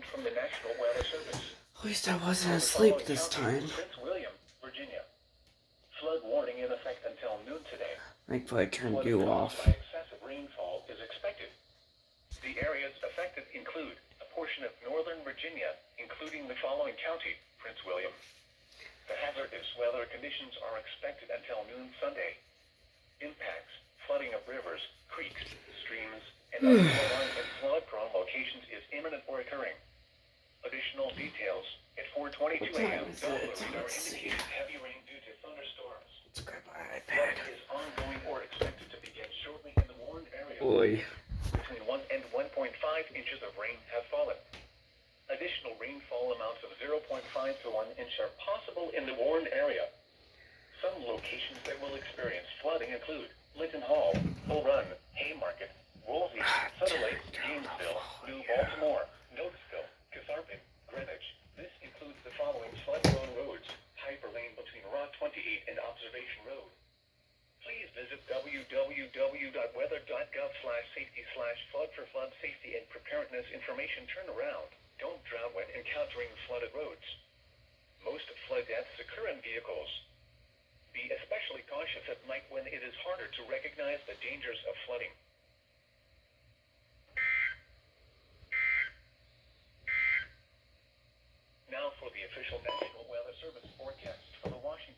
and from the National Weather Service. At least I wasn't asleep this time. Prince William, Virginia. Flood warning in effect until noon today. Thankfully I turned you off. By excessive rainfall is expected. The areas affected include a portion of northern Virginia, including the following county, Prince William. The hazardous weather conditions are expected until noon Sunday. Impacts, flooding of rivers, creeks, streams, and other and flood-prone locations is imminent or occurring. Additional details at 4:22 a.m. Radar indicated heavy rain due to thunderstorms. Let's grab my iPad. Flooding is ongoing or expected to begin shortly in the warned area. Boy. Between 1 and 1.5 inches of rain have fallen. Additional rainfall amounts of 0.5 to 1 inch are possible in the warned area. Some locations that will experience flooding include Linton Hall, Bull Run, Haymarket, Woolsey, Sutter Lake, Gainesville, New Baltimore, Nokesville, Catharpin, Greenwich. This includes the following flood-prone roads: Piper Lane between Route 28 and Observation Road. Please visit www.weather.gov/safety/flood for flood safety and preparedness information. Turn around. Don't drown when encountering flooded roads. Most flood deaths occur in vehicles. Be especially cautious at night when it is harder to recognize the dangers of flooding. Now for the official message.